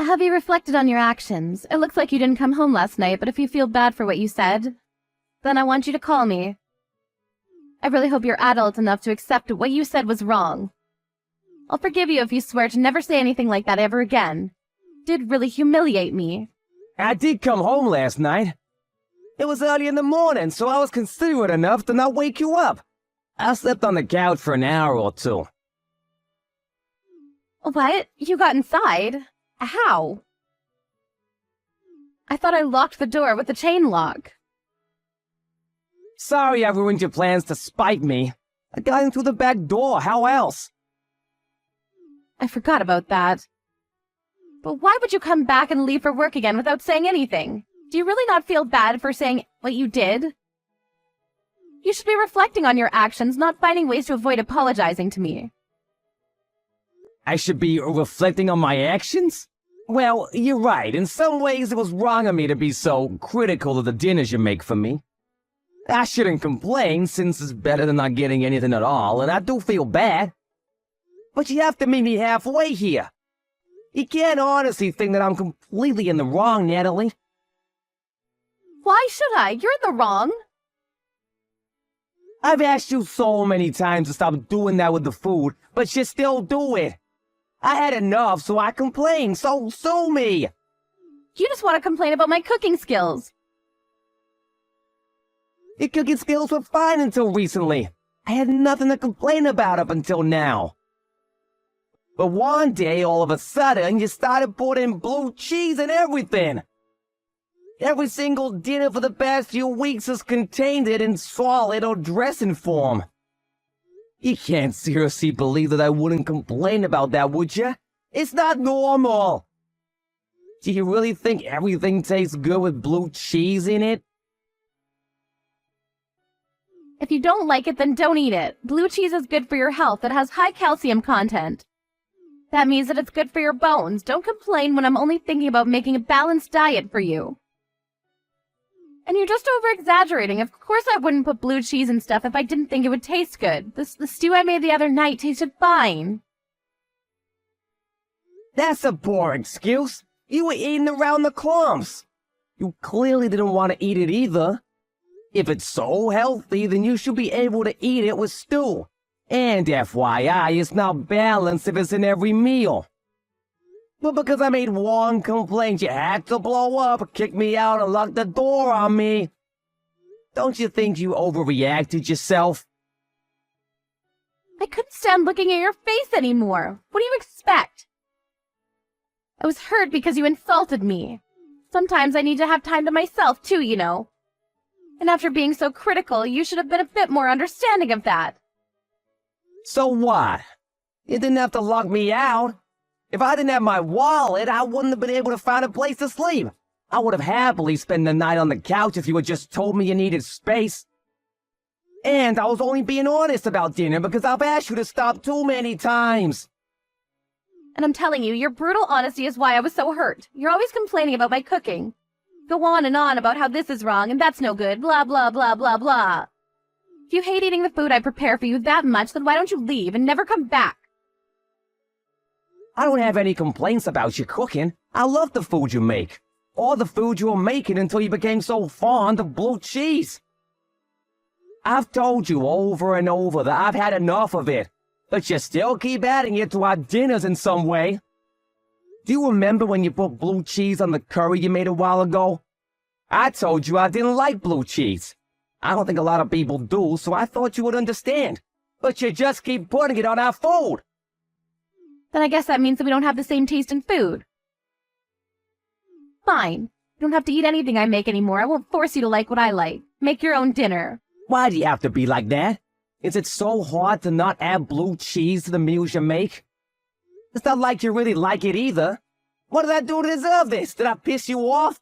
Have you reflected on your actions? It looks like you didn't come home last night, but if you feel bad for what you said, then I want you to call me. I really hope you're adult enough to accept what you said was wrong. I'll forgive you if you swear to never say anything like that ever again. It did really humiliate me. I did come home last night. It was early in the morning, so I was considerate enough to not wake you up. I slept on the couch for an hour or two. What? You got inside? How? I thought I locked the door with the chain lock. Sorry I ruined your plans to spite me. I got in through the back door, how else? I forgot about that. But why would you come back and leave for work again without saying anything? Do you really not feel bad for saying what you did? You should be reflecting on your actions, not finding ways to avoid apologizing to me. I should be reflecting on my actions? Well, you're right. In some ways, it was wrong of me to be so critical of the dinners you make for me. I shouldn't complain, since it's better than not getting anything at all, and I do feel bad. But you have to meet me halfway here. You can't honestly think that I'm completely in the wrong, Natalie. Why should I? You're in the wrong. I've asked you so many times to stop doing that with the food, but you still do it. I had enough, so I complained, so sue me. You just want to complain about my cooking skills. Your cooking skills were fine until recently. I had nothing to complain about up until now. But one day, all of a sudden, you started putting blue cheese in everything. Every single dinner for the past few weeks has contained it in solid or dressing form. You can't seriously believe that I wouldn't complain about that, would you? It's not normal. Do you really think everything tastes good with blue cheese in it? If you don't like it, then don't eat it. Blue cheese is good for your health. It has high calcium content. That means that it's good for your bones. Don't complain when I'm only thinking about making a balanced diet for you. And you're just over-exaggerating. Of course I wouldn't put blue cheese and stuff if I didn't think it would taste good. The stew I made the other night tasted fine. That's a poor excuse. You were eating around the clumps. You clearly didn't want to eat it either. If it's so healthy, then you should be able to eat it with stew. And FYI, it's not balanced if it's in every meal. But because I made one complaint, you had to blow up, kick me out, and lock the door on me. Don't you think you overreacted yourself? I couldn't stand looking at your face anymore. What do you expect? I was hurt because you insulted me. Sometimes I need to have time to myself, too, you know. And after being so critical, you should have been a bit more understanding of that. So what? You didn't have to lock me out. If I didn't have my wallet, I wouldn't have been able to find a place to sleep. I would have happily spent the night on the couch if you had just told me you needed space. And I was only being honest about dinner because I've asked you to stop too many times. And I'm telling you, your brutal honesty is why I was so hurt. You're always complaining about my cooking. Go on and on about how this is wrong and that's no good, blah, blah, blah, blah, blah. If you hate eating the food I prepare for you that much, then why don't you leave and never come back? I don't have any complaints about your cooking. I love the food you make. Or the food you were making until you became so fond of blue cheese. I've told you over and over that I've had enough of it, but you still keep adding it to our dinners in some way. Do you remember when you put blue cheese on the curry you made a while ago? I told you I didn't like blue cheese. I don't think a lot of people do, so I thought you would understand. But you just keep putting it on our food. Then I guess that means that we don't have the same taste in food. Fine. You don't have to eat anything I make anymore. I won't force you to like what I like. Make your own dinner. Why do you have to be like that? Is it so hard to not add blue cheese to the meals you make? It's not like you really like it either. What did I do to deserve this? Did I piss you off?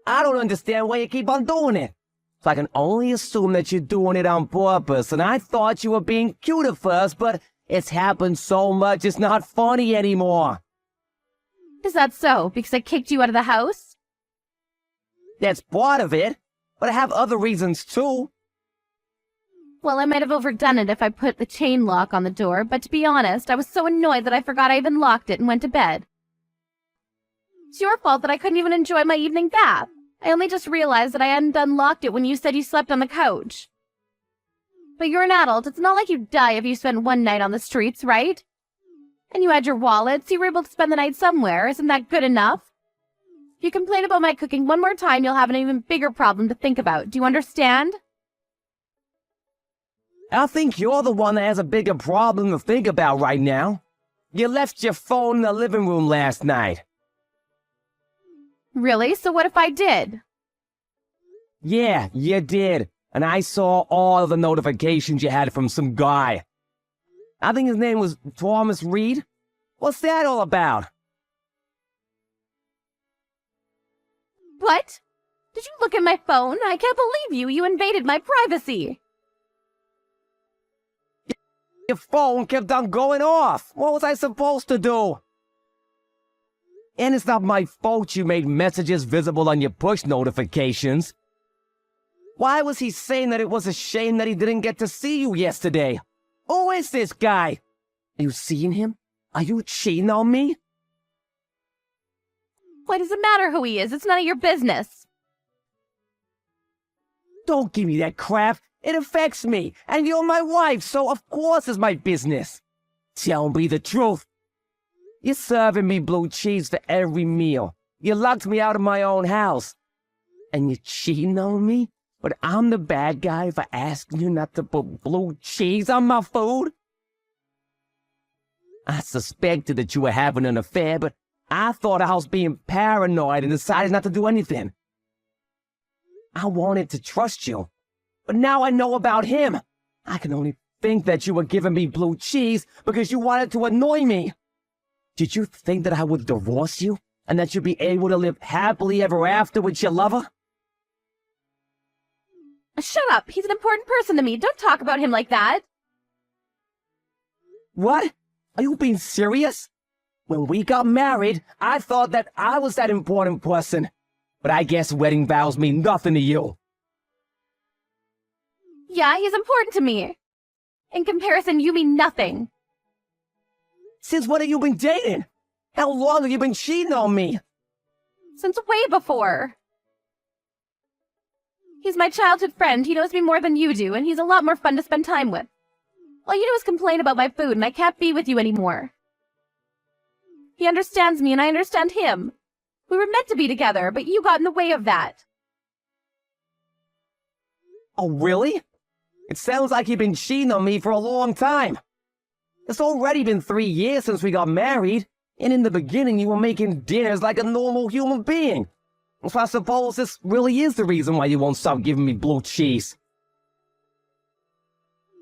I don't understand why you keep on doing it. So I can only assume that you're doing it on purpose, and I thought you were being cute at first, but it's happened so much it's not funny anymore. Is that so? Because I kicked you out of the house? That's part of it, but I have other reasons too. Well, I might have overdone it if I put the chain lock on the door, but to be honest, I was so annoyed that I forgot I even locked it and went to bed. It's your fault that I couldn't even enjoy my evening bath. I only just realized that I hadn't unlocked it when you said you slept on the couch. But you're an adult. It's not like you'd die if you spent one night on the streets, right? And you had your wallet, so you were able to spend the night somewhere. Isn't that good enough? If you complain about my cooking one more time, you'll have an even bigger problem to think about. Do you understand? I think you're the one that has a bigger problem to think about right now. You left your phone in the living room last night. Really? So what if I did? Yeah, you did. And I saw all the notifications you had from some guy. I think his name was Thomas Reed. What's that all about? What? Did you look at my phone? I can't believe you. You invaded my privacy. Your phone kept on going off. What was I supposed to do? And it's not my fault you made messages visible on your push notifications. Why was he saying that it was a shame that he didn't get to see you yesterday? Who is this guy? Are you seeing him? Are you cheating on me? Why does it matter who he is? It's none of your business. Don't give me that crap. It affects me, and you're my wife, so of course it's my business. Tell me the truth. You're serving me blue cheese for every meal. You locked me out of my own house. And you're cheating on me? But I'm the bad guy for asking you not to put blue cheese on my food? I suspected that you were having an affair, but I thought I was being paranoid and decided not to do anything. I wanted to trust you, but now I know about him. I can only think that you were giving me blue cheese because you wanted to annoy me. Did you think that I would divorce you and that you'd be able to live happily ever after with your lover? Shut up. He's an important person to me. Don't talk about him like that. What? Are you being serious? When we got married, I thought that I was that important person. But I guess wedding vows mean nothing to you. Yeah, he's important to me. In comparison, you mean nothing. Since when have you been dating? How long have you been cheating on me? Since way before. He's my childhood friend. He knows me more than you do, and he's a lot more fun to spend time with. All you do is complain about my food, and I can't be with you anymore. He understands me, and I understand him. We were meant to be together, but you got in the way of that. Oh, really? It sounds like you've been cheating on me for a long time. It's already been 3 years since we got married, and in the beginning you were making dinners like a normal human being. So I suppose this really is the reason why you won't stop giving me blue cheese.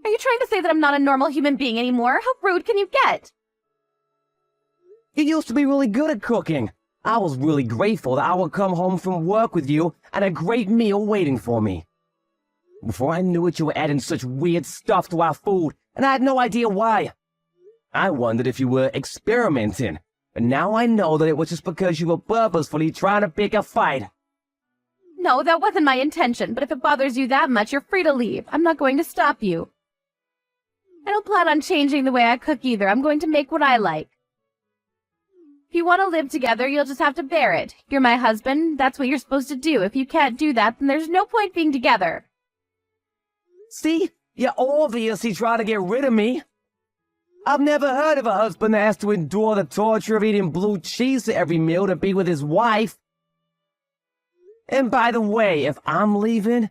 Are you trying to say that I'm not a normal human being anymore? How rude can you get? You used to be really good at cooking. I was really grateful that I would come home from work with you and a great meal waiting for me. Before I knew it, you were adding such weird stuff to our food, and I had no idea why. I wondered if you were experimenting, but now I know that it was just because you were purposefully trying to pick a fight. No, that wasn't my intention, but if it bothers you that much, you're free to leave. I'm not going to stop you. I don't plan on changing the way I cook either. I'm going to make what I like. If you want to live together, you'll just have to bear it. You're my husband. That's what you're supposed to do. If you can't do that, then there's no point being together. See? You're obviously trying to get rid of me. I've never heard of a husband that has to endure the torture of eating blue cheese at every meal to be with his wife. And by the way, if I'm leaving,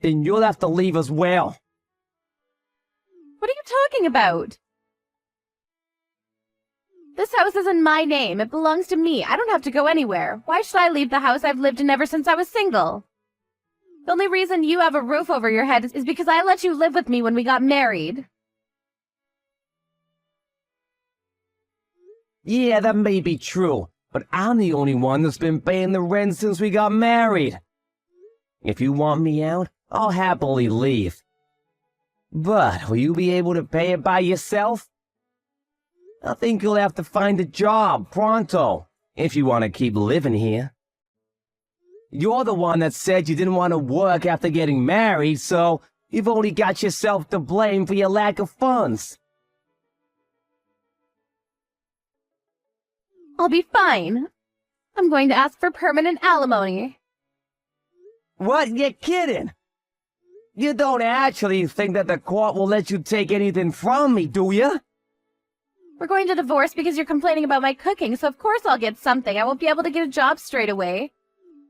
then you'll have to leave as well. What are you talking about? This house is in my name. It belongs to me. I don't have to go anywhere. Why should I leave the house I've lived in ever since I was single? The only reason you have a roof over your head is because I let you live with me when we got married. Yeah, that may be true, but I'm the only one that's been paying the rent since we got married. If you want me out, I'll happily leave. But will you be able to pay it by yourself? I think you'll have to find a job pronto, if you want to keep living here. You're the one that said you didn't want to work after getting married, so you've only got yourself to blame for your lack of funds. I'll be fine. I'm going to ask for permanent alimony. What? You're kidding? You don't actually think that the court will let you take anything from me, do you? We're going to divorce because you're complaining about my cooking, so of course I'll get something. I won't be able to get a job straight away.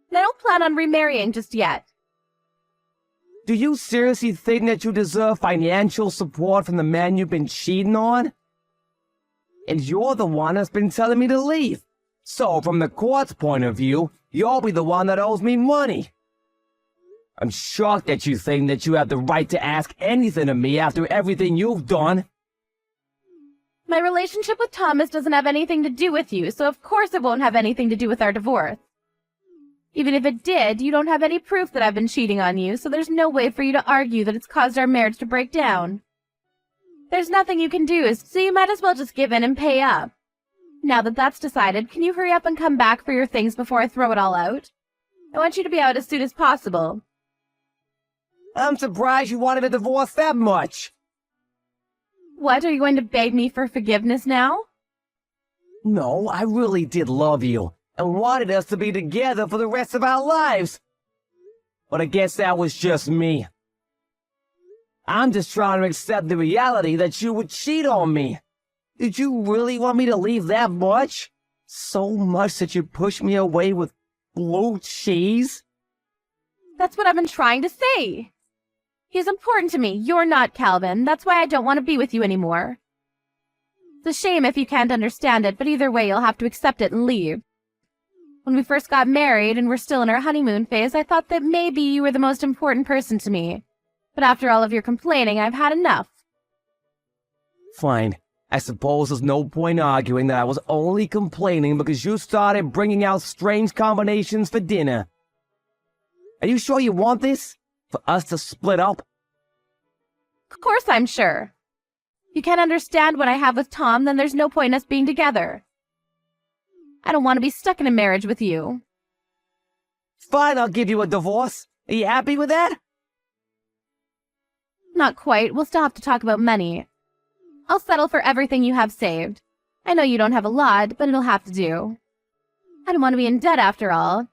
And I don't plan on remarrying just yet. Do you seriously think that you deserve financial support from the man you've been cheating on? And you're the one that's been telling me to leave. So, from the court's point of view, you'll be the one that owes me money. I'm shocked that you think that you have the right to ask anything of me after everything you've done. My relationship with Thomas doesn't have anything to do with you, so of course it won't have anything to do with our divorce. Even if it did, you don't have any proof that I've been cheating on you, so there's no way for you to argue that it's caused our marriage to break down. There's nothing you can do, so you might as well just give in and pay up. Now that that's decided, can you hurry up and come back for your things before I throw it all out? I want you to be out as soon as possible. I'm surprised you wanted a divorce that much. What, are you going to beg me for forgiveness now? No, I really did love you, and wanted us to be together for the rest of our lives. But I guess that was just me. I'm just trying to accept the reality that you would cheat on me. Did you really want me to leave that much? So much that you pushed me away with blue cheese? That's what I've been trying to say. He's important to me. You're not, Calvin. That's why I don't want to be with you anymore. It's a shame if you can't understand it, but either way you'll have to accept it and leave. When we first got married and were still in our honeymoon phase, I thought that maybe you were the most important person to me. But after all of your complaining, I've had enough. Fine. I suppose there's no point arguing that I was only complaining because you started bringing out strange combinations for dinner. Are you sure you want this? For us to split up? Of course I'm sure. You can't understand what I have with Tom, then there's no point in us being together. I don't want to be stuck in a marriage with you. Fine, I'll give you a divorce. Are you happy with that? Not quite. We'll still have to talk about money. I'll settle for everything you have saved. I know you don't have a lot, but it'll have to do. I don't want to be in debt after all.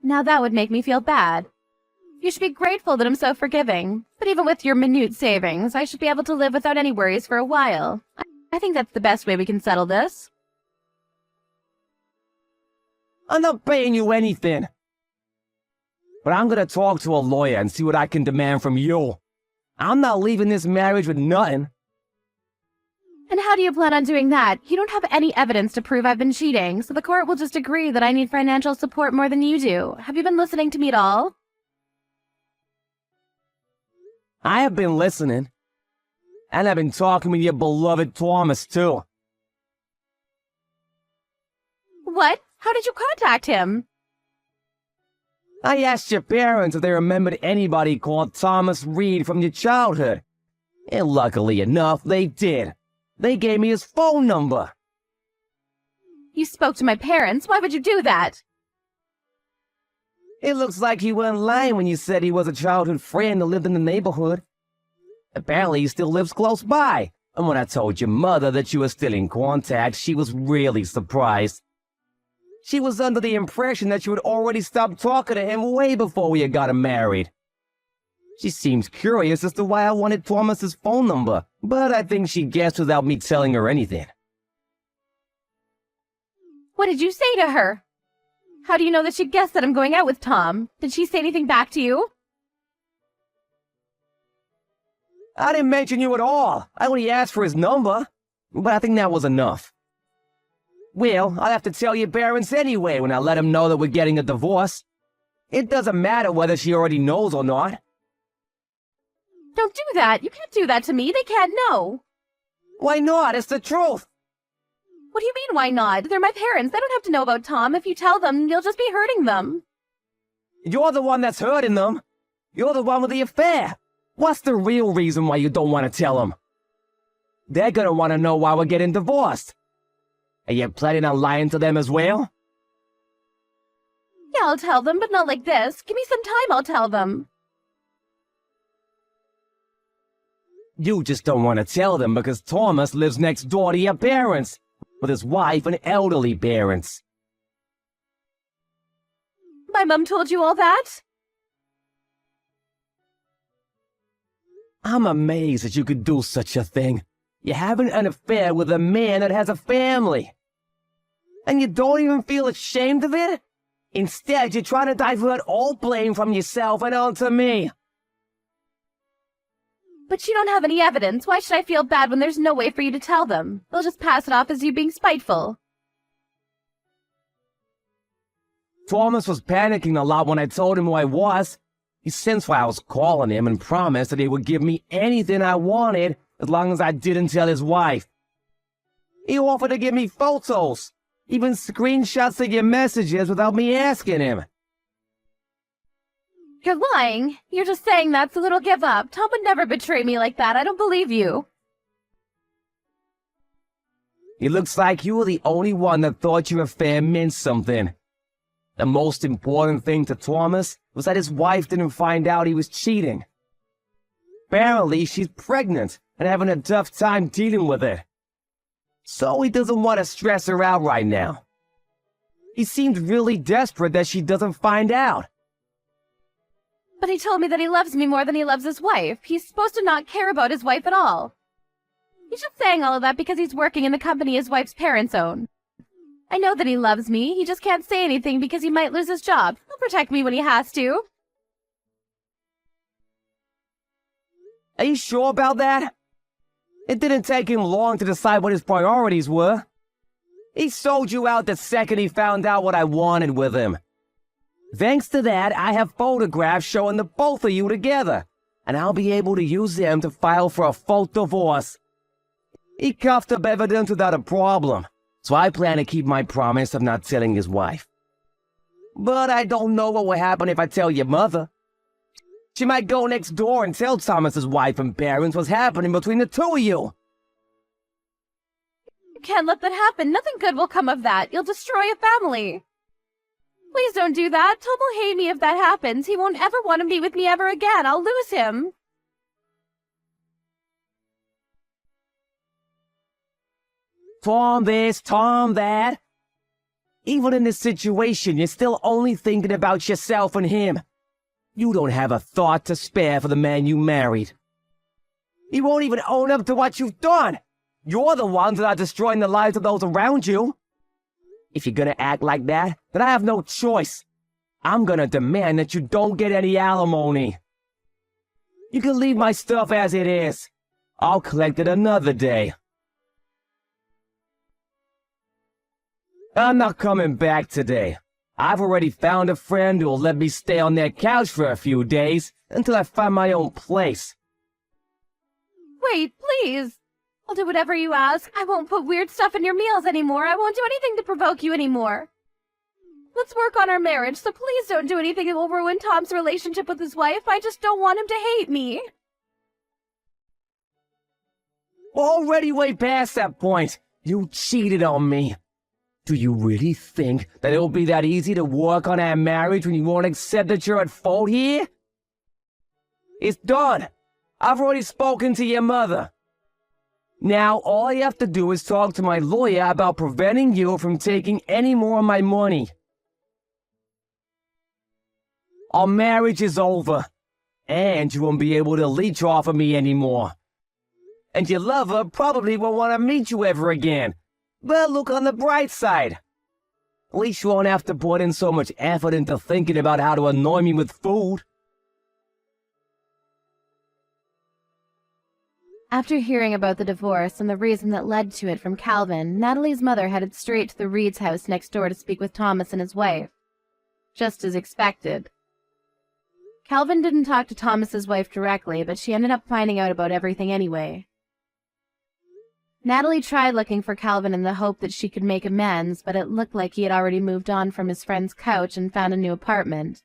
Now that would make me feel bad. You should be grateful that I'm so forgiving. But even with your minute savings, I should be able to live without any worries for a while. I think that's the best way we can settle this. I'm not paying you anything. But I'm gonna talk to a lawyer and see what I can demand from you. I'm not leaving this marriage with nothing. And how do you plan on doing that? You don't have any evidence to prove I've been cheating, so the court will just agree that I need financial support more than you do. Have you been listening to me at all? I have been listening. And I've been talking with your beloved Thomas, too. What? How did you contact him? I asked your parents if they remembered anybody called Thomas Reed from your childhood. And luckily enough, they did. They gave me his phone number. You spoke to my parents. Why would you do that? It looks like you weren't lying when you said he was a childhood friend who lived in the neighborhood. Apparently he still lives close by. And when I told your mother that you were still in contact, she was really surprised. She was under the impression that you had already stopped talking to him way before we had gotten married. She seems curious as to why I wanted Thomas's phone number, but I think she guessed without me telling her anything. What did you say to her? How do you know that she guessed that I'm going out with Tom? Did she say anything back to you? I didn't mention you at all. I only asked for his number, but I think that was enough. Well, I'll have to tell your parents anyway when I let them know that we're getting a divorce. It doesn't matter whether she already knows or not. Don't do that. You can't do that to me. They can't know. Why not? It's the truth. What do you mean, why not? They're my parents. They don't have to know about Tom. If you tell them, you'll just be hurting them. You're the one that's hurting them. You're the one with the affair. What's the real reason why you don't want to tell them? They're gonna want to know why we're getting divorced. Are you planning on lying to them as well? Yeah, I'll tell them, but not like this. Give me some time, I'll tell them. You just don't want to tell them because Thomas lives next door to your parents, with his wife and elderly parents. My mom told you all that? I'm amazed that you could do such a thing. You're having an affair with a man that has a family. And you don't even feel ashamed of it? Instead, you're trying to divert all blame from yourself and onto me. But you don't have any evidence. Why should I feel bad when there's no way for you to tell them? They'll just pass it off as you being spiteful. Thomas was panicking a lot when I told him who I was. He sensed why I was calling him and promised that he would give me anything I wanted as long as I didn't tell his wife. He offered to give me photos, even screenshots of your messages without me asking him. You're lying. You're just saying that so that he'll give up. Tom would never betray me like that. I don't believe you. It looks like you were the only one that thought your affair meant something. The most important thing to Thomas was that his wife didn't find out he was cheating. Apparently, she's pregnant and having a tough time dealing with it. So he doesn't want to stress her out right now. He seems really desperate that she doesn't find out. But he told me that he loves me more than he loves his wife. He's supposed to not care about his wife at all. He's just saying all of that because he's working in the company his wife's parents own. I know that he loves me. He just can't say anything because he might lose his job. He'll protect me when he has to. Are you sure about that? It didn't take him long to decide what his priorities were. He sold you out the second he found out what I wanted with him. Thanks to that, I have photographs showing the both of you together, and I'll be able to use them to file for a full divorce. He coughed up evidence without a problem, so I plan to keep my promise of not telling his wife. But I don't know what will happen if I tell your mother. She might go next door and tell Thomas's wife and parents what's happening between the two of you. You can't let that happen. Nothing good will come of that. You'll destroy a family. Please don't do that. Tom will hate me if that happens. He won't ever want to be with me ever again. I'll lose him. Tom this, Tom that. Even in this situation, you're still only thinking about yourself and him. You don't have a thought to spare for the man you married. He won't even own up to what you've done. You're the ones that are destroying the lives of those around you. If you're gonna act like that, then I have no choice. I'm gonna demand that you don't get any alimony. You can leave my stuff as it is. I'll collect it another day. I'm not coming back today. I've already found a friend who'll let me stay on their couch for a few days until I find my own place. Wait, please. I'll do whatever you ask. I won't put weird stuff in your meals anymore. I won't do anything to provoke you anymore. Let's work on our marriage, so please don't do anything that will ruin Tom's relationship with his wife. I just don't want him to hate me. We're already way past that point. You cheated on me. Do you really think that it'll be that easy to work on our marriage when you won't accept that you're at fault here? It's done. I've already spoken to your mother. Now, all I have to do is talk to my lawyer about preventing you from taking any more of my money. Our marriage is over, and you won't be able to leech off of me anymore. And your lover probably won't want to meet you ever again. But look on the bright side. At least you won't have to put in so much effort into thinking about how to annoy me with food. After hearing about the divorce and the reason that led to it from Calvin, Natalie's mother headed straight to the Reed's house next door to speak with Thomas and his wife. Just as expected. Calvin didn't talk to Thomas's wife directly, but she ended up finding out about everything anyway. Natalie tried looking for Calvin in the hope that she could make amends, but it looked like he had already moved on from his friend's couch and found a new apartment.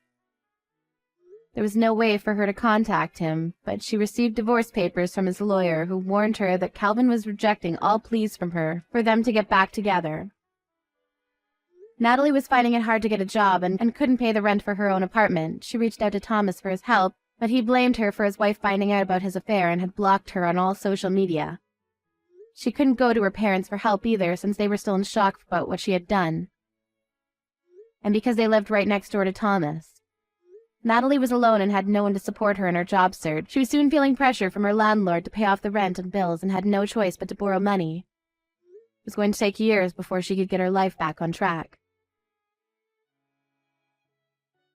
There was no way for her to contact him, but she received divorce papers from his lawyer, who warned her that Calvin was rejecting all pleas from her for them to get back together. Natalie was finding it hard to get a job and couldn't pay the rent for her own apartment. She reached out to Thomas for his help, but he blamed her for his wife finding out about his affair and had blocked her on all social media. She couldn't go to her parents for help either, since they were still in shock about what she had done. and because they lived right next door to Thomas. Natalie was alone and had no one to support her in her job search. She was soon feeling pressure from her landlord to pay off the rent and bills and had no choice but to borrow money. It was going to take years before she could get her life back on track.